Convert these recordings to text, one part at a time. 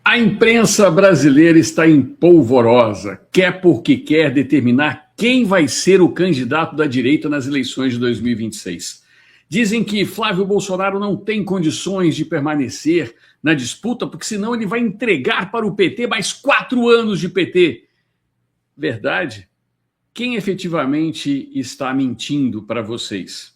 A imprensa brasileira está em polvorosa, quer porque quer determinar quem vai ser o candidato da direita nas eleições de 2026. Dizem que Flávio Bolsonaro não tem condições de permanecer na disputa, porque senão ele vai entregar para o PT mais 4 anos de PT. Verdade? Quem efetivamente está mentindo para vocês?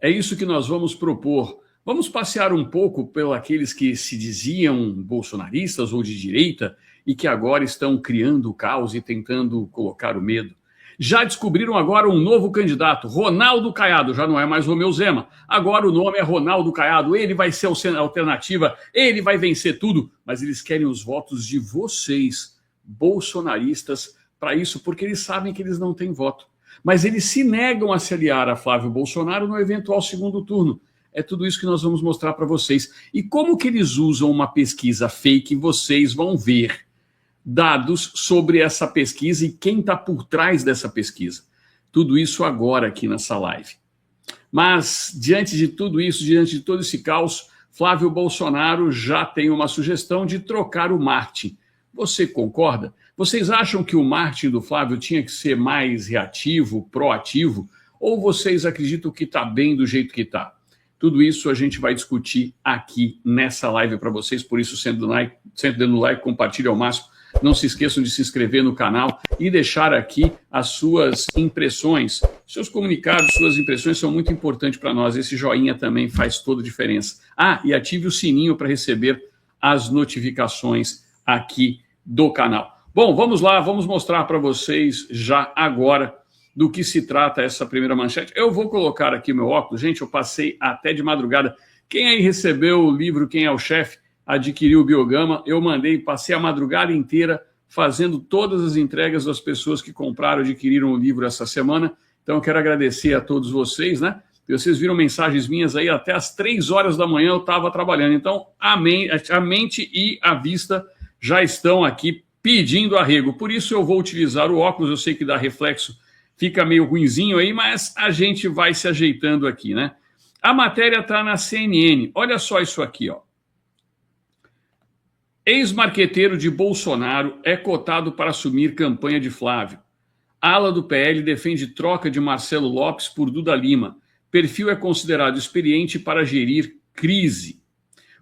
É isso que nós vamos propor. Vamos passear um pouco pelos aqueles que se diziam bolsonaristas ou de direita e que agora estão criando o caos e tentando colocar o medo. Já descobriram agora um novo candidato, Ronaldo Caiado, já não é mais Romeu Zema. Agora o nome é Ronaldo Caiado, ele vai ser a alternativa, ele vai vencer tudo, mas eles querem os votos de vocês, bolsonaristas, para isso, porque eles sabem que eles não têm voto. Mas eles se negam a se aliar a Flávio Bolsonaro no eventual segundo turno. É tudo isso que nós vamos mostrar para vocês. E como que eles usam uma pesquisa fake, vocês vão ver dados sobre essa pesquisa e quem está por trás dessa pesquisa. Tudo isso agora aqui nessa live. Mas, diante de tudo isso, diante de todo esse caos, Flávio Bolsonaro já tem uma sugestão de trocar o marketing. Você concorda? Vocês acham que o marketing do Flávio tinha que ser mais reativo, proativo? Ou vocês acreditam que está bem do jeito que está? Tudo isso a gente vai discutir aqui nessa live para vocês, por isso, sempre dando like, compartilhe ao máximo. Não se esqueçam de se inscrever no canal e deixar aqui as suas impressões. Seus comunicados, suas impressões são muito importantes para nós. Esse joinha também faz toda a diferença. E ative o sininho para receber as notificações aqui do canal. Bom, vamos lá, vamos mostrar para vocês já agora do que se trata essa primeira manchete. Eu vou colocar aqui meu óculos. Gente, eu passei até de madrugada. Quem aí recebeu o livro Quem é o Chefe? Adquiriu o Biogama, eu passei a madrugada inteira fazendo todas as entregas das pessoas que compraram, adquiriram o livro essa semana. Então eu quero agradecer a todos vocês, né? Vocês viram mensagens minhas aí, até às 3 horas da manhã eu estava trabalhando. Então a mente e a vista já estão aqui pedindo arrego. Por isso eu vou utilizar o óculos, eu sei que dá reflexo, fica meio ruinzinho aí, mas a gente vai se ajeitando aqui, né? A matéria está na CNN. Olha só isso aqui, ó. Ex-marqueteiro de Bolsonaro é cotado para assumir campanha de Flávio. Ala do PL defende troca de Marcelo Lopes por Duda Lima. Perfil é considerado experiente para gerir crise.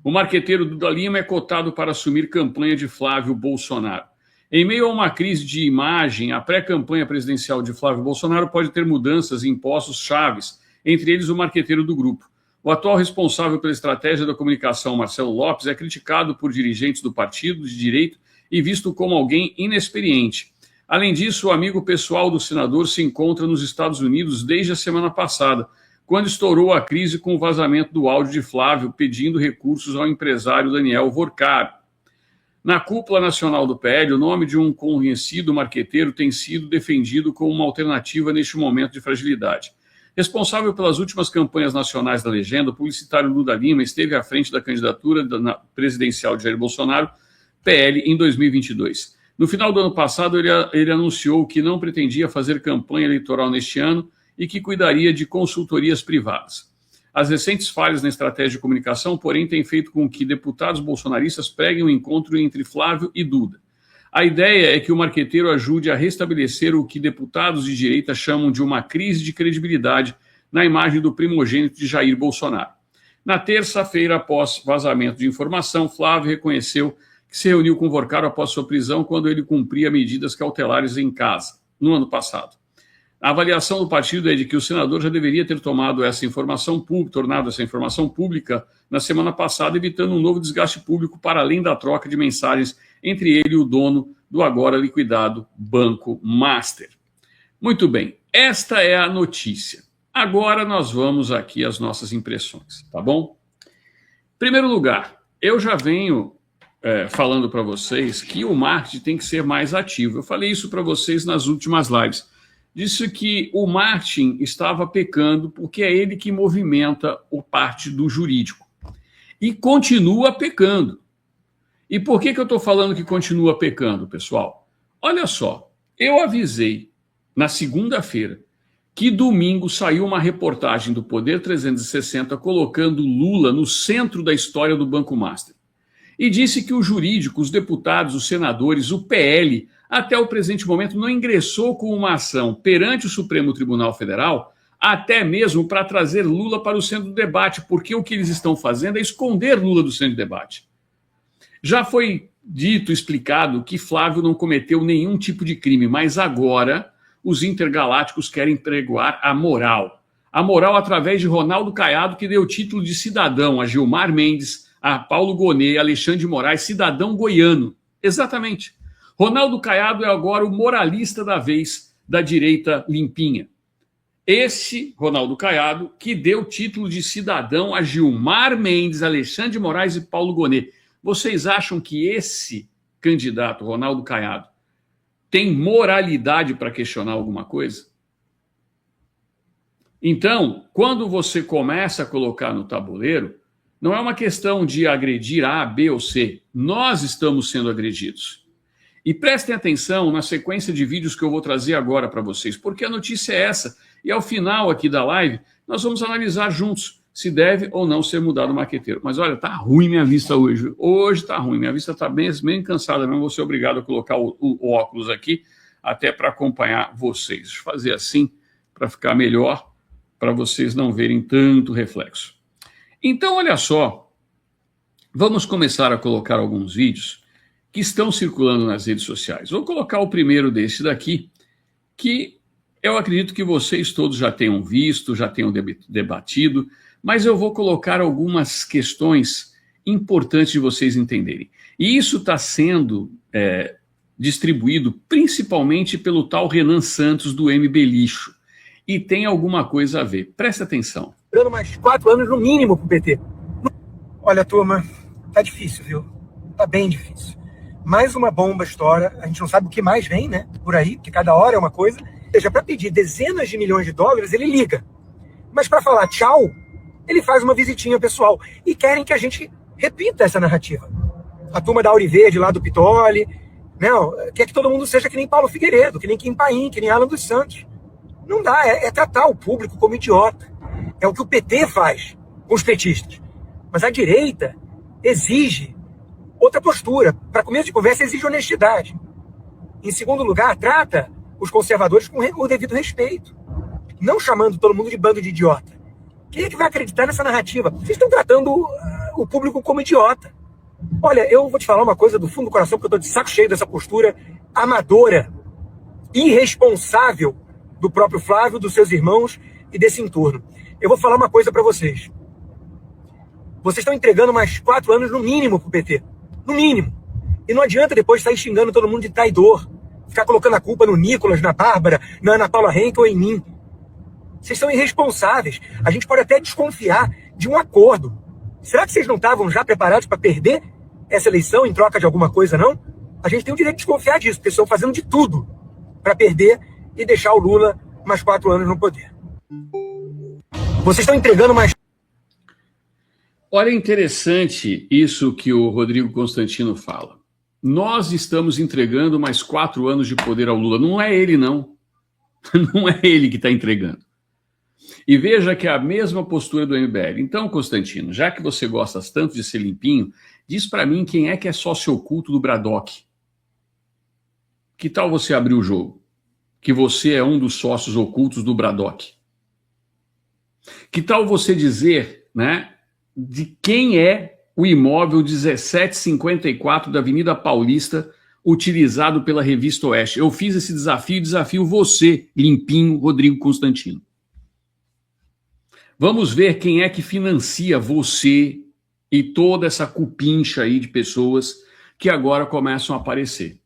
O marqueteiro Duda Lima é cotado para assumir campanha de Flávio Bolsonaro. Em meio a uma crise de imagem, a pré-campanha presidencial de Flávio Bolsonaro pode ter mudanças em postos chaves, entre eles o marqueteiro do grupo. O atual responsável pela estratégia da comunicação, Marcelo Lopes, é criticado por dirigentes do partido de direita e visto como alguém inexperiente. Além disso, o amigo pessoal do senador se encontra nos Estados Unidos desde a semana passada, quando estourou a crise com o vazamento do áudio de Flávio pedindo recursos ao empresário Daniel Vorcaro. Na cúpula nacional do PL, o nome de um conhecido marqueteiro tem sido defendido como uma alternativa neste momento de fragilidade. Responsável pelas últimas campanhas nacionais da legenda, o publicitário Duda Lima esteve à frente da candidatura presidencial de Jair Bolsonaro, PL, em 2022. No final do ano passado, ele anunciou que não pretendia fazer campanha eleitoral neste ano e que cuidaria de consultorias privadas. As recentes falhas na estratégia de comunicação, porém, têm feito com que deputados bolsonaristas preguem um encontro entre Flávio e Duda. A ideia é que o marqueteiro ajude a restabelecer o que deputados de direita chamam de uma crise de credibilidade na imagem do primogênito de Jair Bolsonaro. Na terça-feira, após vazamento de informação, Flávio reconheceu que se reuniu com Vorcaro após sua prisão quando ele cumpria medidas cautelares em casa, no ano passado. A avaliação do partido é de que o senador já deveria ter tornado essa informação pública na semana passada, evitando um novo desgaste público para além da troca de mensagens entre ele e o dono do agora liquidado Banco Master. Muito bem, esta é a notícia. Agora nós vamos aqui às nossas impressões, tá bom? Em primeiro lugar, eu já venho falando para vocês que o marketing tem que ser mais ativo. Eu falei isso para vocês nas últimas lives. Disse que o marketing estava pecando porque é ele que movimenta o parte do jurídico. E continua pecando. E por que eu estou falando que continua pecando, pessoal? Olha só, eu avisei na segunda-feira que domingo saiu uma reportagem do Poder 360 colocando Lula no centro da história do Banco Master. e disse que o jurídico, os deputados, os senadores, o PL, até o presente momento não ingressou com uma ação perante o Supremo Tribunal Federal, até mesmo para trazer Lula para o centro do debate, porque o que eles estão fazendo é esconder Lula do centro do debate. Já foi dito, explicado, que Flávio não cometeu nenhum tipo de crime, mas agora os intergalácticos querem pregoar a moral. A moral através de Ronaldo Caiado, que deu título de cidadão a Gilmar Mendes, a Paulo Gonet, Alexandre de Moraes, cidadão goiano. Exatamente. Ronaldo Caiado é agora o moralista da vez da direita limpinha. Esse Ronaldo Caiado que deu título de cidadão a Gilmar Mendes, Alexandre de Moraes e Paulo Gonet. Vocês acham que esse candidato, Ronaldo Caiado, tem moralidade para questionar alguma coisa? Então, quando você começa a colocar no tabuleiro, não é uma questão de agredir A, B ou C. Nós estamos sendo agredidos. E prestem atenção na sequência de vídeos que eu vou trazer agora para vocês, porque a notícia é essa. E ao final aqui da live, nós vamos analisar juntos se deve ou não ser mudado o maqueteiro. Mas olha, tá ruim minha vista hoje. Hoje tá ruim, minha vista tá bem cansada mesmo. Vou ser obrigado a colocar o óculos aqui, até para acompanhar vocês. Deixa eu fazer assim, para ficar melhor, para vocês não verem tanto reflexo. Então, olha só, vamos começar a colocar alguns vídeos que estão circulando nas redes sociais. Vou colocar o primeiro desse daqui, que eu acredito que vocês todos já tenham visto, já tenham debatido, mas eu vou colocar algumas questões importantes de vocês entenderem. E isso está sendo distribuído principalmente pelo tal Renan Santos do MB Lixo. E tem alguma coisa a ver. Presta atenção. Dando mais 4 anos no mínimo pro PT. Olha, turma, tá difícil, viu? Tá bem difícil. Mais uma bomba estoura, a gente não sabe o que mais vem, né? Por aí, porque cada hora é uma coisa. Ou seja, para pedir dezenas de milhões de dólares, ele liga. Mas para falar tchau, ele faz uma visitinha pessoal. E querem que a gente repita essa narrativa. A turma da Auriverde lá do Pitoli, não, quer que todo mundo seja que nem Paulo Figueiredo, que nem Kim Paim, que nem Alan dos Santos. Não dá, é tratar o público como idiota. É o que o PT faz com os petistas. Mas a direita exige outra postura. Para começo de conversa, exige honestidade. Em segundo lugar, trata os conservadores com o devido respeito. Não chamando todo mundo de bando de idiota. Quem é que vai acreditar nessa narrativa? Vocês estão tratando o público como idiota. Olha, eu vou te falar uma coisa do fundo do coração, porque eu estou de saco cheio dessa postura amadora, irresponsável do próprio Flávio, dos seus irmãos e desse entorno. Eu vou falar uma coisa para vocês. Vocês estão entregando mais 4 anos no mínimo pro PT. No mínimo. E não adianta depois sair xingando todo mundo de traidor. Ficar colocando a culpa no Nicolas, na Bárbara, na Ana Paula Henkel ou em mim. Vocês são irresponsáveis. A gente pode até desconfiar de um acordo. Será que vocês não estavam já preparados para perder essa eleição em troca de alguma coisa, não? A gente tem o direito de desconfiar disso, porque estão fazendo de tudo para perder e deixar o Lula mais 4 anos no poder. Vocês estão entregando mais... Olha, interessante isso que o Rodrigo Constantino fala. Nós estamos entregando mais 4 anos de poder ao Lula. Não é ele, não. Não é ele que está entregando. E veja que é a mesma postura do MBL. Então, Constantino, já que você gosta tanto de ser limpinho, diz para mim quem é que é sócio oculto do Braddock. Que tal você abrir o jogo? Que você é um dos sócios ocultos do Braddock. Que tal você dizer, né, de quem é o imóvel 1754 da Avenida Paulista, utilizado pela Revista Oeste? Eu fiz esse desafio e desafio você, limpinho, Rodrigo Constantino. Vamos ver quem é que financia você e toda essa cupincha aí de pessoas que agora começam a aparecer.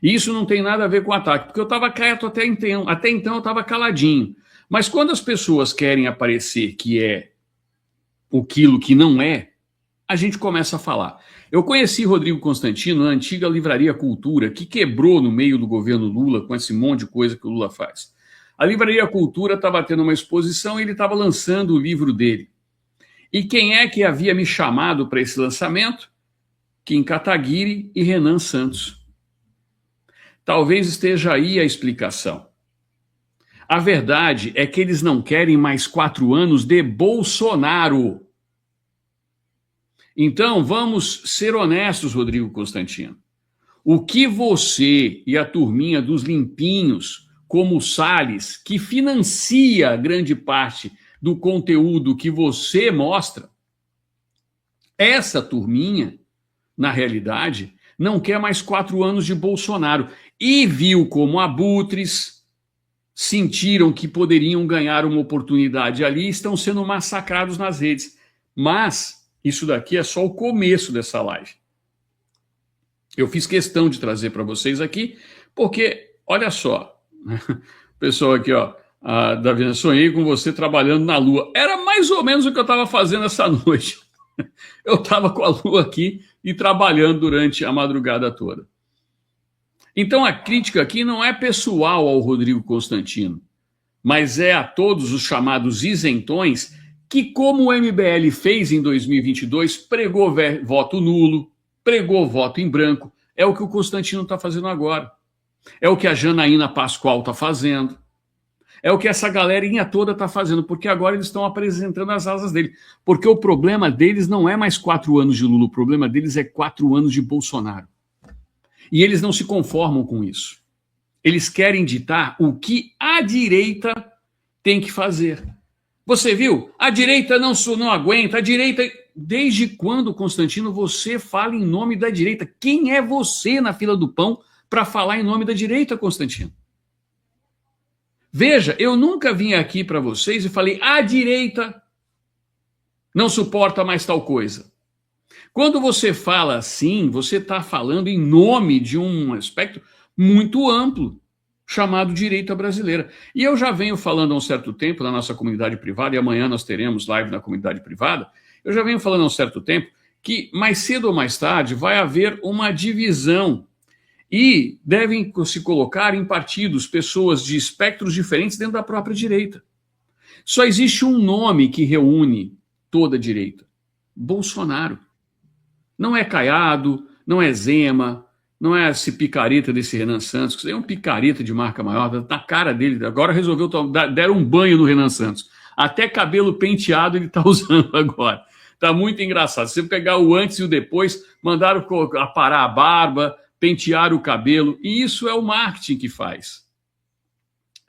E isso não tem nada a ver com o ataque, porque eu estava quieto até então eu estava caladinho. Mas quando as pessoas querem aparecer que é aquilo que não é, a gente começa a falar. Eu conheci Rodrigo Constantino na antiga Livraria Cultura, que quebrou no meio do governo Lula com esse monte de coisa que o Lula faz. A Livraria Cultura estava tendo uma exposição e ele estava lançando o livro dele. E quem é que havia me chamado para esse lançamento? Kim Kataguiri e Renan Santos. Talvez esteja aí a explicação. A verdade é que eles não querem mais 4 anos de Bolsonaro. Então, vamos ser honestos, Rodrigo Constantino. O que você e a turminha dos limpinhos, como o Salles, que financia grande parte do conteúdo que você mostra, essa turminha, na realidade, não quer mais 4 anos de Bolsonaro e viu como abutres sentiram que poderiam ganhar uma oportunidade ali e estão sendo massacrados nas redes. Mas isso daqui é só o começo dessa live. Eu fiz questão de trazer para vocês aqui, porque, olha só, pessoal aqui, ó, Davi, sonhei com você trabalhando na Lua. Era mais ou menos o que eu estava fazendo essa noite. Eu estava com a Lua aqui e trabalhando durante a madrugada toda. Então a crítica aqui não é pessoal ao Rodrigo Constantino, mas é a todos os chamados isentões que, como o MBL fez em 2022, pregou voto nulo, pregou voto em branco. É o que o Constantino está fazendo agora. É o que a Janaína Pascoal está fazendo. É o que essa galerinha toda está fazendo, porque agora eles estão apresentando as asas dele. Porque o problema deles não é mais 4 anos de Lula, o problema deles é 4 anos de Bolsonaro. E eles não se conformam com isso. Eles querem ditar o que a direita tem que fazer. Você viu? A direita não aguenta, a direita... Desde quando, Constantino, você fala em nome da direita? Quem é você na fila do pão para falar em nome da direita, Constantino? Veja, eu nunca vim aqui para vocês e falei, a direita não suporta mais tal coisa. Quando você fala assim, você está falando em nome de um aspecto muito amplo, chamado direita brasileira. E eu já venho falando há um certo tempo na nossa comunidade privada, e amanhã nós teremos live na comunidade privada, eu já venho falando há um certo tempo que mais cedo ou mais tarde vai haver uma divisão e devem se colocar em partidos pessoas de espectros diferentes dentro da própria direita. Só existe um nome que reúne toda a direita: Bolsonaro. Não é Caiado, não é Zema, não é esse picareta desse Renan Santos, que é um picareta de marca maior, na cara dele. Agora resolveu dar um banho no Renan Santos. Até cabelo penteado ele está usando agora. Está muito engraçado. Se você pegar o antes e o depois, mandaram aparar a barba, pentear o cabelo, e isso é o marketing que faz.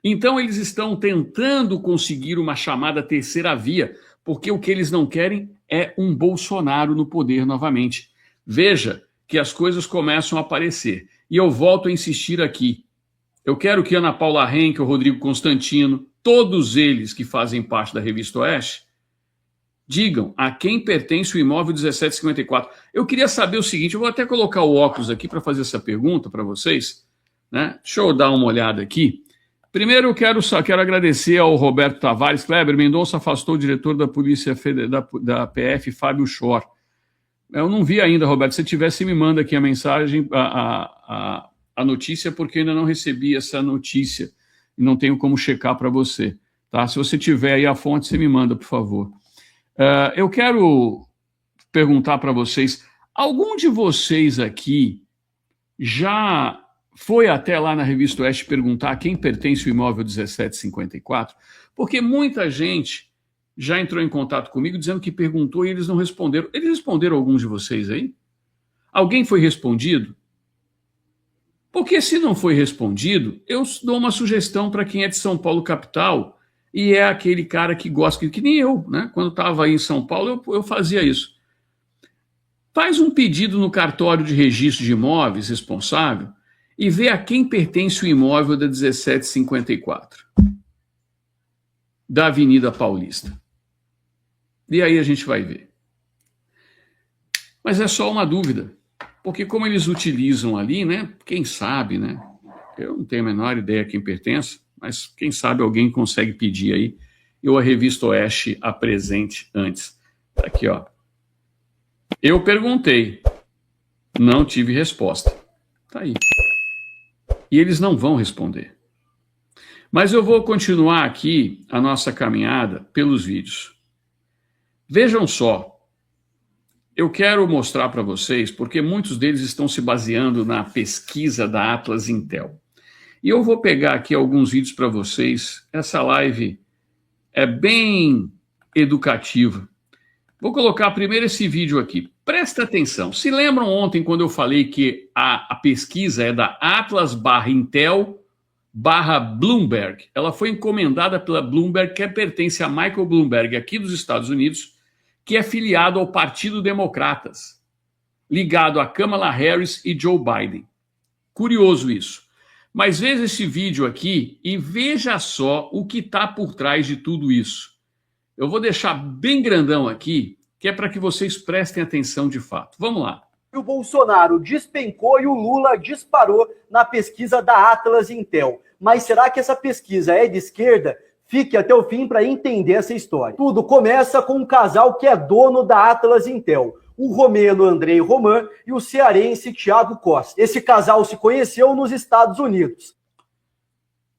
Então eles estão tentando conseguir uma chamada terceira via, porque o que eles não querem é um Bolsonaro no poder novamente. Veja que as coisas começam a aparecer. E eu volto a insistir aqui. Eu quero que Ana Paula Henke, o Rodrigo Constantino, todos eles que fazem parte da Revista Oeste, digam a quem pertence o imóvel 1754. Eu queria saber o seguinte, eu vou até colocar o óculos aqui para fazer essa pergunta para vocês, né? Deixa eu dar uma olhada aqui. Primeiro, eu quero agradecer ao Roberto Tavares. Kleber Mendonça afastou o diretor da Polícia Federal, da PF, Fábio Schor. Eu não vi ainda, Roberto. Se tiver, você me manda aqui a mensagem, a notícia, porque eu ainda não recebi essa notícia e não tenho como checar para você. Tá? Se você tiver aí a fonte, você me manda, por favor. Eu quero perguntar para vocês, algum de vocês aqui já foi até lá na Revista Oeste perguntar a quem pertence o imóvel 1754? Porque muita gente já entrou em contato comigo dizendo que perguntou e eles não responderam. Eles responderam alguns de vocês aí? Alguém foi respondido? Porque se não foi respondido, eu dou uma sugestão para quem é de São Paulo capital e é aquele cara que gosta, que nem eu, né? Quando estava aí em São Paulo, eu fazia isso. Faz um pedido no cartório de registro de imóveis responsável e vê a quem pertence o imóvel da 1754, da Avenida Paulista. E aí a gente vai ver. Mas é só uma dúvida, porque como eles utilizam ali, né? Quem sabe, né? Eu não tenho a menor ideia a quem pertence, mas quem sabe alguém consegue pedir aí. Eu a Revista Oeste apresente antes. Tá aqui, ó. Eu perguntei, não tive resposta. Tá aí. E eles não vão responder. Mas eu vou continuar aqui a nossa caminhada pelos vídeos. Vejam só. Eu quero mostrar para vocês, porque muitos deles estão se baseando na pesquisa da Atlas Intel. E eu vou pegar aqui alguns vídeos para vocês. Essa live é bem educativa. Vou colocar primeiro esse vídeo aqui. Presta atenção. Se lembram ontem quando eu falei que a pesquisa é da Atlas/Intel/Bloomberg? Ela foi encomendada pela Bloomberg, que pertence a Michael Bloomberg, aqui dos Estados Unidos, que é filiado ao Partido Democratas, ligado a Kamala Harris e Joe Biden. Curioso isso. Mas veja esse vídeo aqui e veja só o que está por trás de tudo isso. Eu vou deixar bem grandão aqui, que é para que vocês prestem atenção de fato. Vamos lá. O Bolsonaro despencou e o Lula disparou na pesquisa da Atlas Intel. Mas será que essa pesquisa é de esquerda? Fique até o fim para entender essa história. Tudo começa com um casal que é dono da Atlas Intel, o romeno Andrei Roman e o cearense Thiago Costa. Esse casal se conheceu nos Estados Unidos.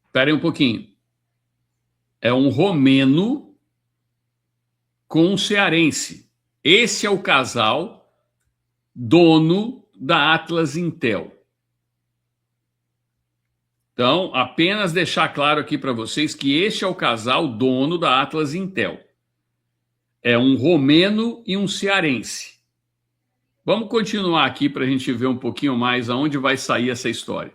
Espera aí um pouquinho. É um romeno com um cearense. Esse é o casal dono da Atlas Intel. Então, apenas deixar claro aqui para vocês que este é o casal dono da Atlas Intel. É um romeno e um cearense. Vamos continuar aqui para a gente ver um pouquinho mais aonde vai sair essa história.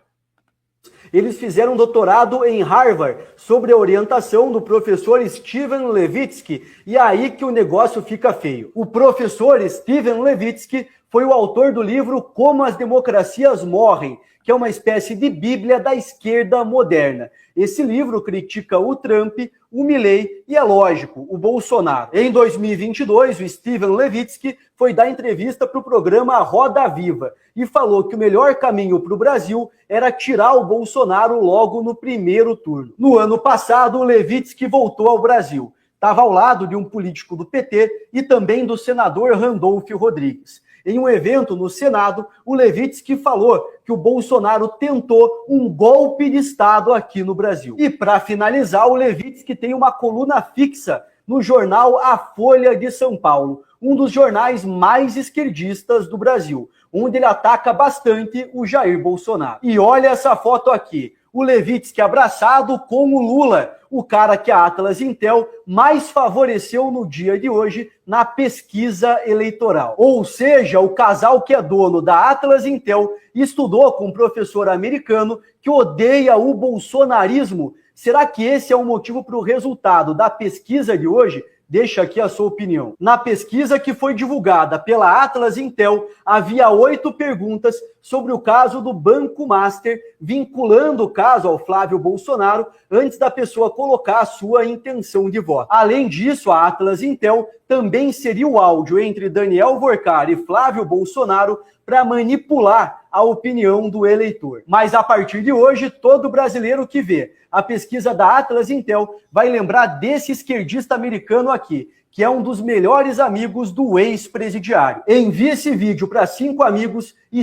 Eles fizeram doutorado em Harvard sobre a orientação do professor Steven Levitsky, e é aí que o negócio fica feio. O professor Steven Levitsky foi o autor do livro Como as Democracias Morrem, que é uma espécie de bíblia da esquerda moderna. Esse livro critica o Trump, o Milley e, é lógico, o Bolsonaro. Em 2022, o Steven Levitsky foi dar entrevista para o programa Roda Viva e falou que o melhor caminho para o Brasil era tirar o Bolsonaro logo no primeiro turno. No ano passado, o Levitsky voltou ao Brasil. Estava ao lado de um político do PT e também do senador Randolph Rodrigues. Em um evento no Senado, o Levitsky falou que o Bolsonaro tentou um golpe de Estado aqui no Brasil. E para finalizar, o Levitsky tem uma coluna fixa no jornal A Folha de São Paulo, um dos jornais mais esquerdistas do Brasil, onde ele ataca bastante o Jair Bolsonaro. E olha essa foto aqui, o Levitsky abraçado com o Lula, o cara que a Atlas Intel mais favoreceu no dia de hoje na pesquisa eleitoral. Ou seja, o casal que é dono da Atlas Intel estudou com um professor americano que odeia o bolsonarismo. Será que esse é o motivo para o resultado da pesquisa de hoje? Deixa aqui a sua opinião. Na pesquisa que foi divulgada pela Atlas Intel, havia 8 perguntas sobre o caso do Banco Master, vinculando o caso ao Flávio Bolsonaro, antes da pessoa colocar a sua intenção de voto. Além disso, a Atlas Intel também inseriu o áudio entre Daniel Vorcar e Flávio Bolsonaro para manipular a opinião do eleitor. Mas a partir de hoje, todo brasileiro que vê a pesquisa da Atlas Intel vai lembrar desse esquerdista americano aqui, que é um dos melhores amigos do ex-presidiário. Envie esse vídeo para 5 amigos e...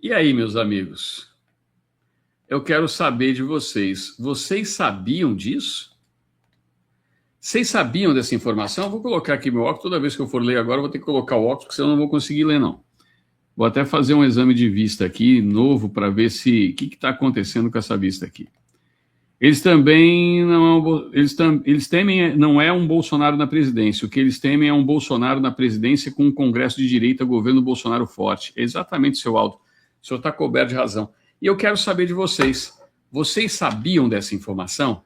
E aí, meus amigos? Eu quero saber de vocês. Vocês sabiam disso? Vocês sabiam dessa informação? Eu vou colocar aqui meu óculos. Toda vez que eu for ler agora, eu vou ter que colocar o óculos, porque senão eu não vou conseguir ler, não. Vou até fazer um exame de vista aqui, novo, para ver se o que está acontecendo com essa vista aqui. Eles também eles temem não é um Bolsonaro na presidência. O que eles temem é um Bolsonaro na presidência com um Congresso de direita, governo Bolsonaro forte. É exatamente, seu Aldo. O senhor está coberto de razão. E eu quero saber de vocês. Vocês sabiam dessa informação?